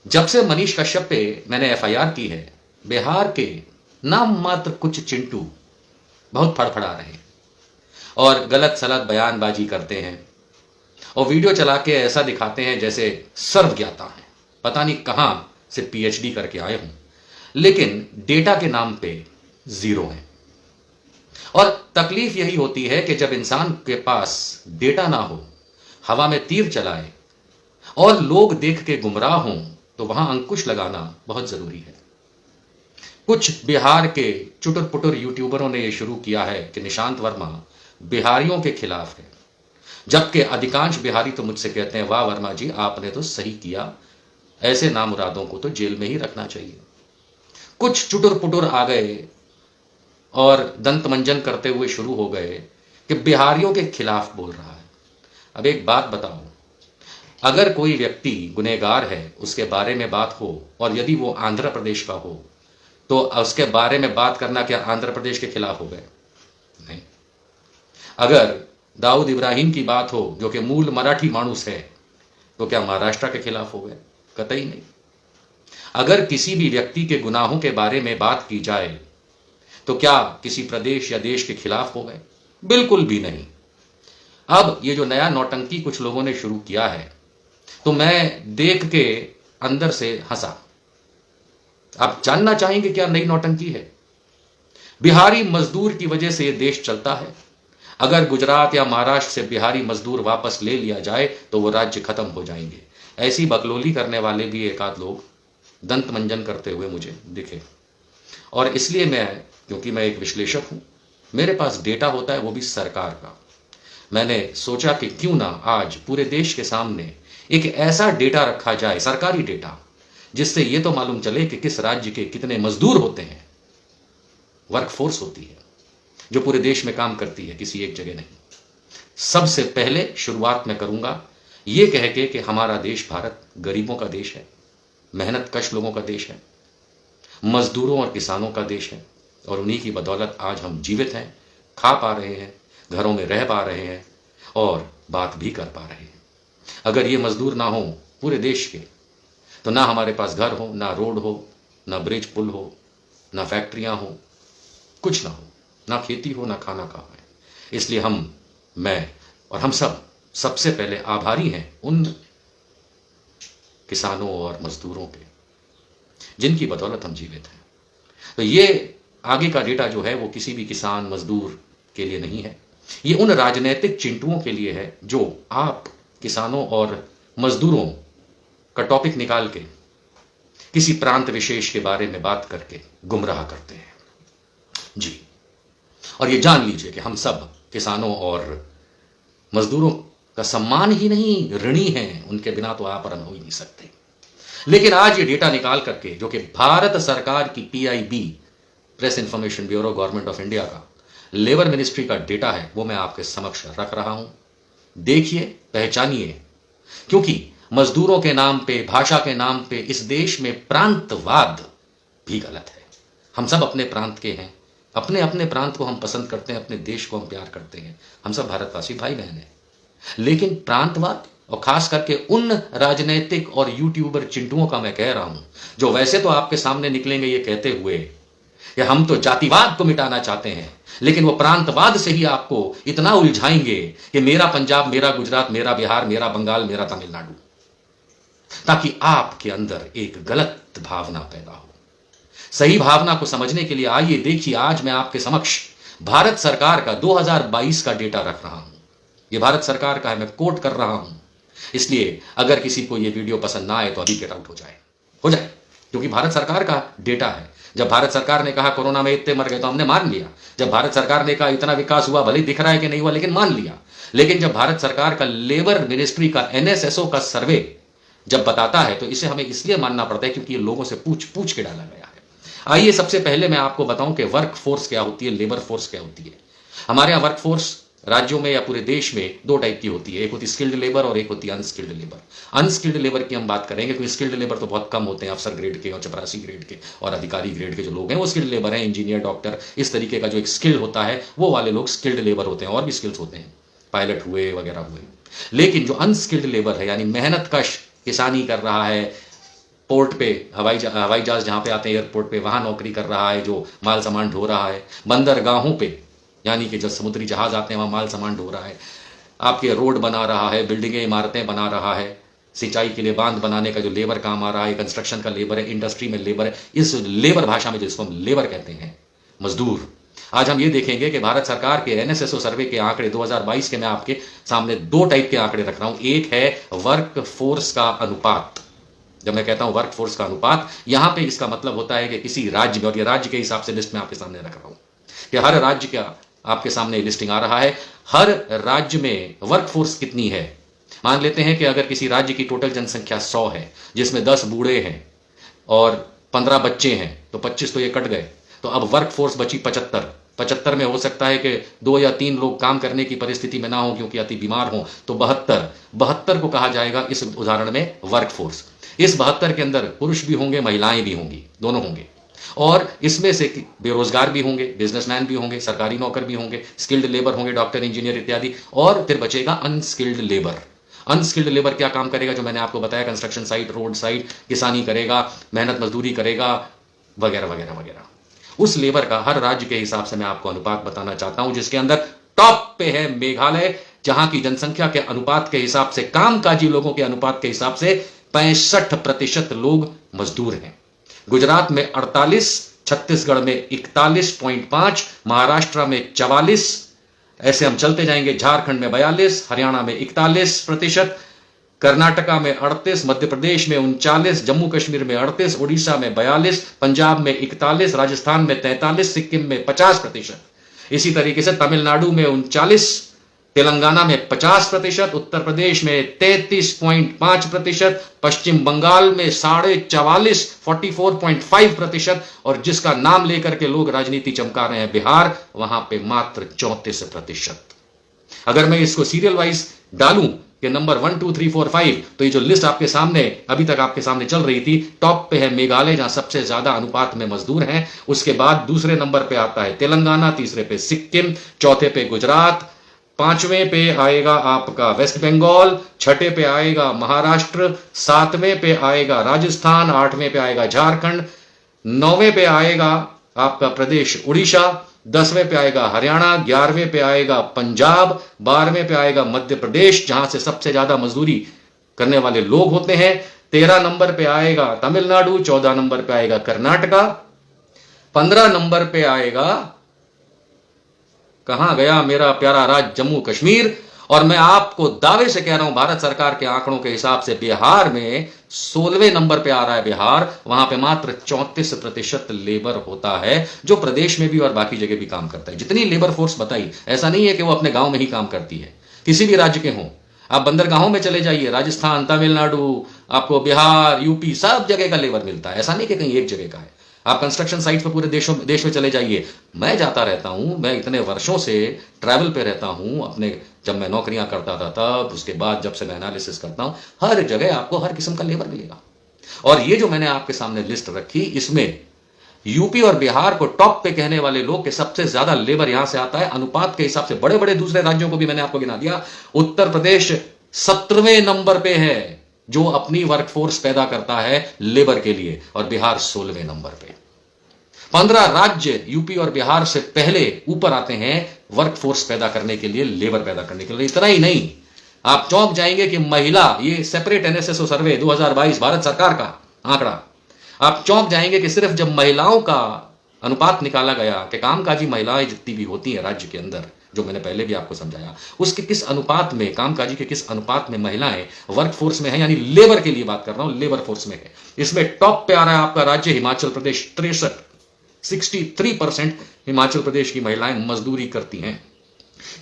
जब से मनीष कश्यप पे मैंने एफआईआर की है, बिहार के नाम मात्र कुछ चिंटू बहुत फड़फड़ा रहे हैं और गलत सलत बयानबाजी करते हैं और वीडियो चला के ऐसा दिखाते हैं जैसे सर्वज्ञाता हैं, पता नहीं कहां से पीएचडी करके आए हों, लेकिन डेटा के नाम पे जीरो हैं। और तकलीफ यही होती है कि जब इंसान के पास डेटा ना हो, हवा में तीर चलाए और लोग देख के गुमराह हों, तो वहां अंकुश लगाना बहुत जरूरी है। कुछ बिहार के चुटुर पुटुर यूट्यूबरों ने यह शुरू किया है कि निशांत वर्मा बिहारियों के खिलाफ है, जबकि अधिकांश बिहारी तो मुझसे कहते हैं वाह वर्मा जी आपने तो सही किया, ऐसे नामुरादों को तो जेल में ही रखना चाहिए। कुछ चुटुर पुटुर आ गए और दंत मंजन करते हुए शुरू हो गए कि बिहारियों के खिलाफ बोल रहा है। अब एक बात बताओ, अगर कोई व्यक्ति गुनहगार है उसके बारे में बात हो और यदि वो आंध्र प्रदेश का हो तो उसके बारे में बात करना क्या आंध्र प्रदेश के खिलाफ हो गए? नहीं। अगर दाऊद इब्राहिम की बात हो जो कि मूल मराठी मानुस है तो क्या महाराष्ट्र के खिलाफ हो गए? कतई नहीं। अगर किसी भी व्यक्ति के गुनाहों के बारे में बात की जाए तो क्या किसी प्रदेश या देश के खिलाफ हो गए? बिल्कुल भी नहीं। अब ये जो नया नौटंकी कुछ लोगों ने शुरू किया है तो मैं देख के अंदर से हंसा। आप जानना चाहेंगे क्या नई नौटंकी है? बिहारी मजदूर की वजह से यह देश चलता है। अगर गुजरात या महाराष्ट्र से बिहारी मजदूर वापस ले लिया जाए तो वो राज्य खत्म हो जाएंगे। ऐसी बकलोली करने वाले भी एक आध लोग दंत मंजन करते हुए मुझे दिखे और इसलिए क्योंकि मैं एक विश्लेषक हूं, मेरे पास डेटा होता है, वो भी सरकार का। मैंने सोचा कि क्यों ना आज पूरे देश के सामने एक ऐसा डेटा रखा जाए, सरकारी डेटा, जिससे यह तो मालूम चले कि किस राज्य के कितने मजदूर होते हैं, वर्कफोर्स होती है जो पूरे देश में काम करती है, किसी एक जगह नहीं। सबसे पहले शुरुआत मैं करूंगा ये कह के कि हमारा देश भारत गरीबों का देश है, मेहनत कश लोगों का देश है, मजदूरों और किसानों का देश है और उन्हीं की बदौलत आज हम जीवित हैं, खा पा रहे हैं, घरों में रह पा रहे हैं और बात भी कर पा रहे हैं। अगर ये मजदूर ना हो पूरे देश के तो ना हमारे पास घर हो, ना रोड हो, ना ब्रिज पुल हो, ना फैक्ट्रियां हो, कुछ ना हो, ना खेती हो, ना खाना खाए। इसलिए मैं और हम सबसे पहले आभारी हैं उन किसानों और मजदूरों के जिनकी बदौलत हम जीवित हैं। तो ये आगे का डेटा जो है वो किसी भी किसान मजदूर के लिए नहीं है, ये उन राजनीतिक चिंटुओं के लिए है जो आप किसानों और मजदूरों का टॉपिक निकाल के किसी प्रांत विशेष के बारे में बात करके गुमराह करते हैं जी। और ये जान लीजिए कि हम सब किसानों और मजदूरों का सम्मान ही नहीं ऋणी हैं, उनके बिना तो आप आरंभ हो ही नहीं सकते। लेकिन आज ये डेटा निकाल करके जो कि भारत सरकार की PIB, press information bureau, government of India का लेबर मिनिस्ट्री का डेटा है, वो मैं आपके समक्ष रख रहा हूं। देखिए, पहचानिए, क्योंकि मजदूरों के नाम पे, भाषा के नाम पे इस देश में प्रांतवाद भी गलत है। हम सब अपने प्रांत के हैं, अपने अपने प्रांत को हम पसंद करते हैं, अपने देश को हम प्यार करते हैं, हम सब भारतवासी भाई बहन हैं। लेकिन प्रांतवाद, और खास करके उन राजनीतिक और यूट्यूबर चिंटुओं का मैं कह रहा हूं जो वैसे तो आपके सामने निकलेंगे ये कहते हुए कि हम तो जातिवाद को मिटाना चाहते हैं, लेकिन वो प्रांतवाद से ही आपको इतना उलझाएंगे कि मेरा पंजाब, मेरा गुजरात, मेरा बिहार, मेरा बंगाल, मेरा तमिलनाडु, ताकि आपके अंदर एक गलत भावना पैदा हो। सही भावना को समझने के लिए आइए देखिए, आज मैं आपके समक्ष भारत सरकार का 2022 का डेटा रख रहा हूं। यह भारत सरकार का है, मैं कोट कर रहा हूं, इसलिए अगर किसी को यह वीडियो पसंद ना आए तो अभी गेट आउट हो जाए, क्योंकि भारत सरकार का डेटा है। जब भारत सरकार ने कहा कोरोना में इतने मर गए तो हमने मान लिया। जब भारत सरकार ने कहा इतना विकास हुआ, भले दिख रहा है कि नहीं हुआ, लेकिन मान लिया। लेकिन जब भारत सरकार का लेबर मिनिस्ट्री का एनएसएसओ का सर्वे जब बताता है तो इसे हमें इसलिए मानना पड़ता है क्योंकि ये लोगों से पूछ पूछ के डाला गया है। आइए सबसे पहले मैं आपको बताऊं कि वर्क फोर्स क्या होती है, लेबर फोर्स क्या होती है। हमारे यहाँ वर्क फोर्स राज्यों में या पूरे देश में दो टाइप की होती है, एक होती स्किल्ड लेबर और एक होती है अनस्किल्ड लेबर। अनस्किल्ड लेबर की हम बात करेंगे क्योंकि स्किल्ड लेबर तो बहुत कम होते हैं, अफसर ग्रेड के और चपरासी ग्रेड के और अधिकारी ग्रेड के जो लोग हैं वो स्किल्ड लेबर हैं। इंजीनियर, डॉक्टर, इस तरीके का जो एक स्किल होता है वो वाले लोग स्किल्ड लेबर होते हैं। और भी स्किल्स होते हैं, पायलट हुए वगैरह हुए। लेकिन जो अनस्किल्ड लेबर है यानी मेहनत कश, किसानी कर रहा है, पोर्ट पे हवाई जहाज जहां पे आते हैं एयरपोर्ट पे, वहां नौकरी कर रहा है जो माल सामान ढो रहा है। बंदरगाहों पे यानी कि जो समुद्री जहाज आते हैं वहां माल सामान ढो रहा है। आपके रोड बना रहा है, बिल्डिंगें इमारतें बना रहा है, सिंचाई के लिए बांध बनाने का जो लेबर काम आ रहा है, कंस्ट्रक्शन का लेबर है, इंडस्ट्री में लेबर है। इस लेबर भाषा में जिसको हम लेबर कहते हैं, मजदूर। आज हम ये देखेंगे कि भारत सरकार के एनएसएसओ सर्वे के आंकड़े 2022 के मैं आपके सामने दो टाइप के आंकड़े रख रहा हूं। एक है वर्क फोर्स का अनुपात। जब मैं कहता हूं वर्क फोर्स का अनुपात, यहां पे इसका मतलब होता है कि किसी राज्य में, और ये राज्य के हिसाब से लिस्ट में आपके सामने रख रहा हूं कि हर राज्य का आपके सामने लिस्टिंग आ रहा है। हर राज्य में वर्क फोर्स कितनी है। मान लेते हैं कि अगर किसी राज्य की टोटल जनसंख्या 100 है, जिसमें 10 बूढ़े हैं और 15 बच्चे हैं, तो 25 तो ये कट गए, तो अब वर्क फोर्स बची 75 में हो सकता है कि 2 या 3 लोग काम करने की परिस्थिति में ना हो क्योंकि अति बीमार हो, तो 72 को कहा जाएगा इस उदाहरण में वर्क फोर्स। इस 72 के अंदर पुरुष भी होंगे, महिलाएं भी होंगी, दोनों होंगे, और इसमें से बेरोजगार भी होंगे, बिजनेसमैन भी होंगे, सरकारी नौकर भी होंगे, स्किल्ड लेबर होंगे, डॉक्टर, इंजीनियर इत्यादि, और फिर बचेगा अनस्किल्ड लेबर। अनस्किल्ड लेबर क्या काम करेगा, जो मैंने आपको बताया, कंस्ट्रक्शन साइट, रोड साइट, किसानी करेगा, मेहनत मजदूरी करेगा, वगैरह वगैरह वगैरह। उस लेबर का हर राज्य के हिसाब से मैं आपको अनुपात बताना चाहता हूं, जिसके अंदर टॉप पे है मेघालय, जहां की जनसंख्या के अनुपात के हिसाब से, कामकाजी लोगों के अनुपात के हिसाब से 65% लोग मजदूर हैं। गुजरात में 48, छत्तीसगढ़ में 41.5, महाराष्ट्र में 44, ऐसे हम चलते जाएंगे, झारखंड में 42, हरियाणा में 41%, कर्नाटका में 38, मध्य प्रदेश में 39, जम्मू कश्मीर में 38, उड़ीसा में 42, पंजाब में 41, राजस्थान में 43, सिक्किम में 50%। इसी तरीके से तमिलनाडु में 39, तेलंगाना में 50%, उत्तर प्रदेश में 33.5%, पश्चिम बंगाल में 44.5%, 44.5%, और जिसका नाम लेकर के लोग राजनीति चमका रहे हैं, बिहार, वहां पे मात्र 34%। अगर मैं इसको सीरियल वाइज डालूं कि नंबर 1, 2, 3, 4, 5, तो ये जो लिस्ट आपके सामने अभी तक आपके सामने चल रही थी, टॉप पे है मेघालय, जहां सबसे ज्यादा अनुपात में मजदूर हैं। उसके बाद दूसरे नंबर पे आता है तेलंगाना, तीसरे पे सिक्किम, चौथे पे गुजरात, पांचवें पे आएगा आपका वेस्ट बंगाल, छठे पे आएगा महाराष्ट्र, सातवें पे आएगा राजस्थान, आठवें पे आएगा झारखंड, नौवें पे आएगा आपका प्रदेश उड़ीसा, 10वें पे आएगा हरियाणा, 11वें पे आएगा पंजाब, 12वें पे आएगा मध्य प्रदेश, जहां से सबसे ज्यादा मजदूरी करने वाले लोग होते हैं, 13 नंबर पे आएगा तमिलनाडु, 14 नंबर पे आएगा कर्नाटका, 15 नंबर पे आएगा, कहां गया मेरा प्यारा राज्य जम्मू कश्मीर, और मैं आपको दावे से कह रहा हूं, भारत सरकार के आंकड़ों के हिसाब से बिहार में 16वें नंबर पे आ रहा है बिहार। वहां पे मात्र 34% लेबर होता है, जो प्रदेश में भी और बाकी जगह भी काम करता है। जितनी लेबर फोर्स बताई, ऐसा नहीं है कि वो अपने गांव में ही काम करती है, किसी भी राज्य के हों। आप बंदरगाहों में चले जाइए, राजस्थान, तमिलनाडु, आपको बिहार, यूपी, सब जगह का लेबर मिलता है, ऐसा नहीं कि कहीं एक जगह का है। आप कंस्ट्रक्शन साइट पर पूरे देश में चले जाइए, मैं जाता रहता हूं, मैं इतने वर्षों से ट्रैवल पे रहता हूं, अपने जब मैं नौकरियां करता था तब, उसके बाद जब से मैं एनालिसिस करता हूं, हर जगह आपको हर किस्म का लेबर मिलेगा। और ये जो मैंने आपके सामने लिस्ट रखी, इसमें यूपी और बिहार को टॉप पे कहने वाले लोग के सबसे ज्यादा लेबर यहां से आता है। अनुपात के हिसाब से बड़े बड़े दूसरे राज्यों को भी मैंने आपको गिना दिया। उत्तर प्रदेश 17वें नंबर पे है, जो अपनी वर्कफोर्स पैदा करता है लेबर के लिए, और बिहार 16वें नंबर पे। 15 राज्य यूपी और बिहार से पहले ऊपर आते हैं वर्कफोर्स पैदा करने के लिए, लेबर पैदा करने के लिए। इतना ही नहीं, आप चौंक जाएंगे कि महिला, ये सेपरेट एनएसएसओ सर्वे 2022 भारत सरकार का आंकड़ा, आप चौंक जाएंगे कि सिर्फ जब महिलाओं का अनुपात निकाला गया कि कामकाजी महिलाएं जितनी भी होती हैं राज्य के अंदर, जो मैंने पहले भी आपको समझाया, उसके किस अनुपात में, कामकाजी के किस अनुपात में महिलाएं वर्कफोर्स में है, यानी लेबर के लिए बात कर रहा हूं, लेबर फोर्स में है। इसमें टॉप पे आ रहा है आपका राज्य हिमाचल प्रदेश, 63% हिमाचल प्रदेश की महिलाएं मजदूरी करती हैं।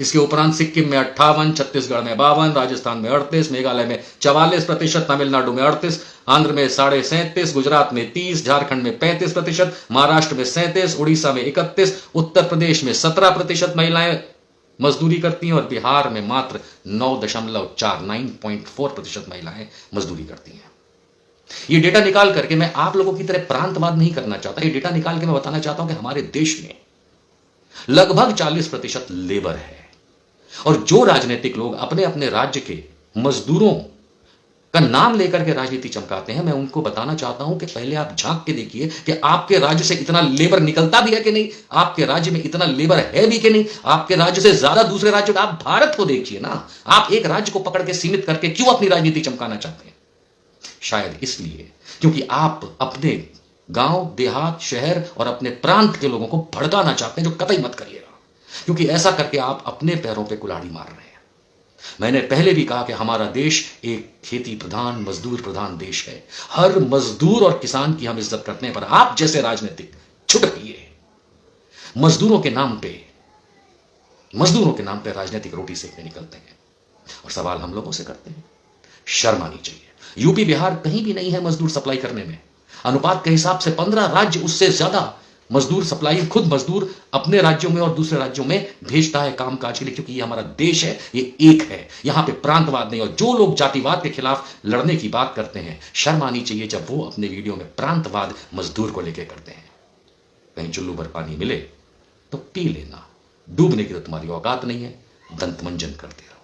इसके उपरांत सिक्किम में 58, छत्तीसगढ़ में 52, राजस्थान में 38, मेघालय में 44%, तमिलनाडु में 38, आंध्र में 37.5%, गुजरात में 30%, झारखंड में 35%, महाराष्ट्र में 37%, उड़ीसा में 31%, उत्तर प्रदेश में 17% महिलाएं मजदूरी करती हैं, और बिहार में मात्र 9.4% महिलाएं मजदूरी करती हैं। ये डेटा निकाल करके मैं आप लोगों की तरह प्रांतवाद नहीं करना चाहता, ये डेटा निकाल के मैं बताना चाहता हूं कि हमारे देश में लगभग 40% लेबर है, और जो राजनीतिक लोग अपने अपने राज्य के मजदूरों का नाम लेकर के राजनीति चमकाते हैं, मैं उनको बताना चाहता हूं कि पहले आप झांक के देखिए कि आपके राज्य से इतना लेबर निकलता भी है कि नहीं, आपके राज्य में इतना लेबर है भी कि नहीं, आपके राज्य से ज्यादा दूसरे राज्यों का। आप भारत को देखिए ना, आप एक राज्य को पकड़ के सीमित करके क्यों अपनी राजनीति चमकाना चाहते हैं? शायद इसलिए क्योंकि आप अपने गांव, देहात, शहर और अपने प्रांत के लोगों को भड़काना चाहते हैं, जो कतई मत करिएगा, क्योंकि ऐसा करके आप अपने पैरों पे कुल्हाड़ी मार रहे हैं। मैंने पहले भी कहा कि हमारा देश एक खेती प्रधान, मजदूर प्रधान देश है। हर मजदूर और किसान की हम इज्जत करते हैं, पर आप जैसे राजनीतिक छुटकिए मजदूरों के नाम पे राजनीतिक रोटी सेकने निकलते हैं। और सवाल हम लोगों से करते हैं, शर्म आनी चाहिए। यूपी बिहार कहीं भी नहीं है मजदूर सप्लाई करने में। अनुपात के हिसाब से 15 राज्य उससे ज्यादा मजदूर सप्लाई खुद मजदूर अपने राज्यों में और दूसरे राज्यों में भेजता है कामकाज के लिए, क्योंकि ये हमारा देश है, ये एक है, यहां पे प्रांतवाद नहीं। और जो लोग जातिवाद के खिलाफ लड़ने की बात करते हैं, शर्म आनी चाहिए जब वो अपने वीडियो में प्रांतवाद मजदूर को लेकर करते हैं। कहीं चुल्लू भर पानी मिले तो पी लेना, डूबने की तो तुम्हारी औकात नहीं है। दंतमंजन करते रहो।